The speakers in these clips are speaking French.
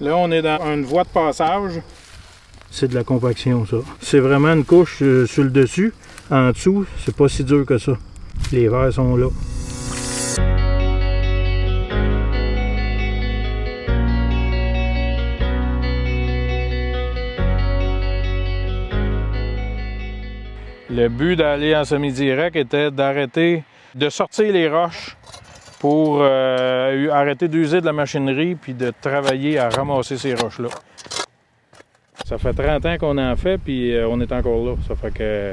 Là, on est dans une voie de passage. C'est de la compaction, ça. C'est vraiment une couche sur le dessus. En dessous, c'est pas si dur que ça. Les vers sont là. Le but d'aller en semi-direct était d'arrêter, de sortir les roches pour arrêter d'user de la machinerie puis de travailler à ramasser ces roches-là. Ça fait 30 ans qu'on en fait puis on est encore là. Ça fait que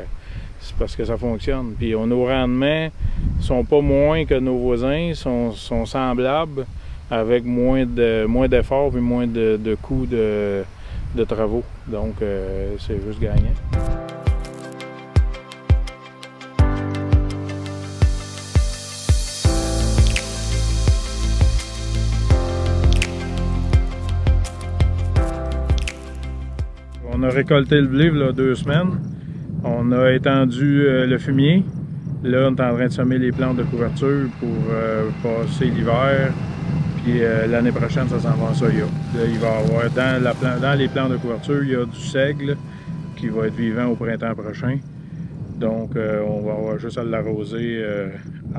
c'est parce que ça fonctionne. Puis nos rendements sont pas moins que nos voisins, sont semblables avec moins d'efforts puis moins de coûts de travaux. Donc c'est juste gagnant. On a récolté le blé il y a 2 semaines. On a étendu le fumier. Là, on est en train de semer les plantes de couverture pour passer l'hiver. Puis l'année prochaine, ça s'en va en soya. Là, il va y avoir dans les plantes de couverture, il y a du seigle qui va être vivant au printemps prochain. Donc, on va avoir juste à l'arroser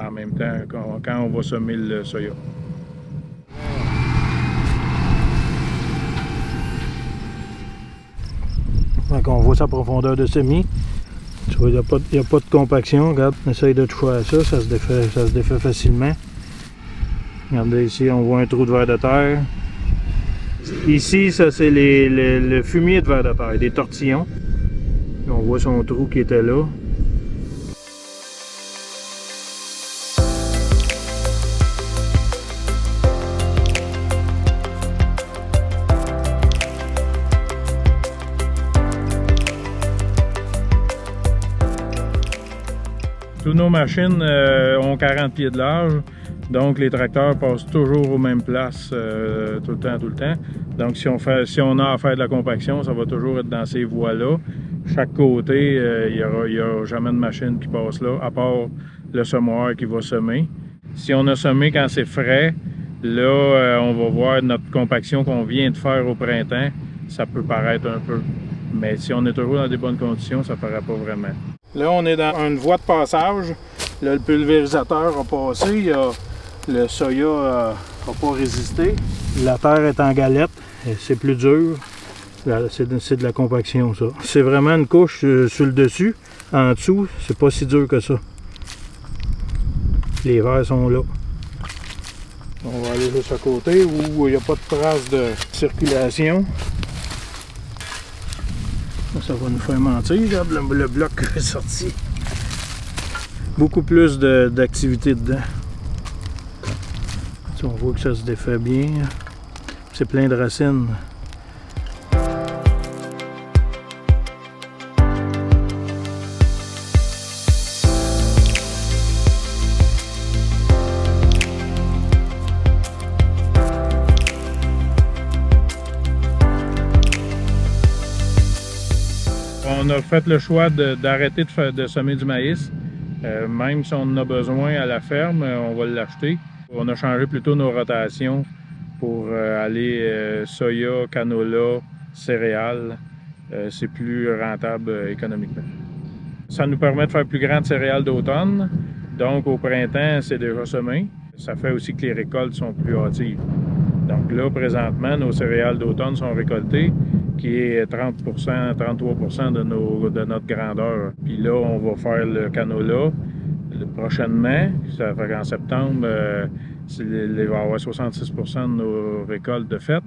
en même temps quand on va semer le soya. Donc on voit sa profondeur de semis. Tu vois, il n'y a pas de compaction. Regarde, on essaye de toucher à ça, ça se défait facilement. Regardez ici, on voit un trou de ver de terre. Ici, ça c'est le fumier de ver de terre, des tortillons. On voit son trou qui était là. Toutes nos machines ont 40 pieds de large, donc les tracteurs passent toujours aux mêmes places tout le temps. Donc si on a à faire de la compaction, ça va toujours être dans ces voies-là. Chaque côté, il n'y aura jamais de machine qui passe là, à part le semoir qui va semer. Si on a semé quand c'est frais, là, on va voir notre compaction qu'on vient de faire au printemps, ça peut paraître un peu. Mais si on est toujours dans des bonnes conditions, ça ne paraît pas vraiment. Là, on est dans une voie de passage. Là, le pulvérisateur a passé. Le soya n'a pas résisté. La terre est en galette. C'est plus dur. C'est de la compaction, ça. C'est vraiment une couche sur le dessus. En dessous, c'est pas si dur que ça. Les vers sont là. On va aller juste à côté où il n'y a pas de trace de circulation. Ça va nous faire mentir, regarde le bloc qui est sorti. Beaucoup plus d'activité dedans. On voit que ça se défait bien. C'est plein de racines. On a fait le choix d'arrêter de semer du maïs. Même si on en a besoin à la ferme, on va l'acheter. On a changé plutôt nos rotations pour aller soya, canola, céréales. C'est plus rentable économiquement. Ça nous permet de faire plus grandes céréales d'automne. Donc au printemps, c'est déjà semé. Ça fait aussi que les récoltes sont plus hâtives. Donc là, présentement, nos céréales d'automne sont récoltées, qui est 30%, 33% de notre grandeur. Puis là, on va faire le canola prochainement. Ça fait qu'en septembre, il va y avoir 66% de nos récoltes de fête.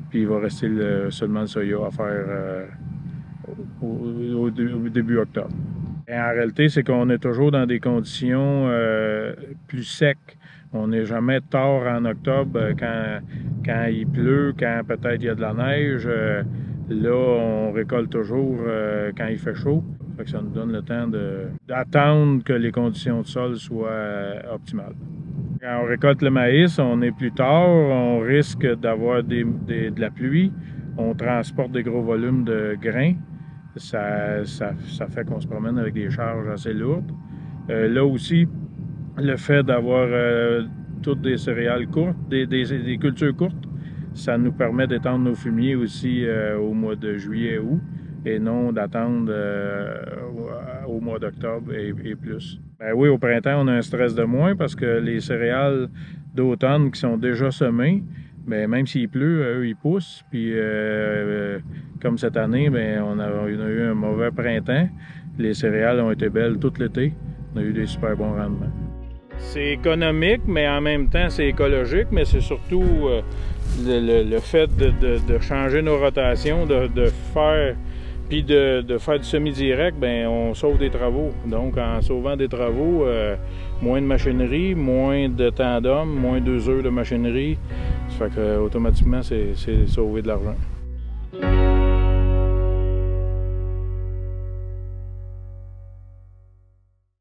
Puis il va rester seulement le soya à faire au début octobre. Et en réalité, c'est qu'on est toujours dans des conditions plus secs. On n'est jamais tard en octobre quand il pleut, quand peut-être il y a de la neige. Là, on récolte toujours quand il fait chaud. Fait que ça nous donne le temps d'attendre que les conditions de sol soient optimales. Quand on récolte le maïs, on est plus tard, on risque d'avoir de la pluie. On transporte des gros volumes de grains. Ça fait qu'on se promène avec des charges assez lourdes. Là aussi, le fait d'avoir toutes des céréales courtes, des cultures courtes, ça nous permet d'étendre nos fumiers aussi au mois de juillet, août, et non d'attendre au mois d'octobre et plus. Ben oui, au printemps, on a un stress de moins parce que les céréales d'automne qui sont déjà semées, bien, même s'il pleut, eux, ils poussent. Puis, comme cette année, bien, on a eu un mauvais printemps. Les céréales ont été belles tout l'été. On a eu des super bons rendements. C'est économique, mais en même temps, c'est écologique, mais c'est surtout le fait de changer nos rotations, de faire... Puis de faire du semi-direct, bien, on sauve des travaux. Donc, en sauvant des travaux, moins de machinerie, moins de temps d'homme, moins de 2 heures de machinerie. Ça fait que automatiquement, c'est sauver de l'argent.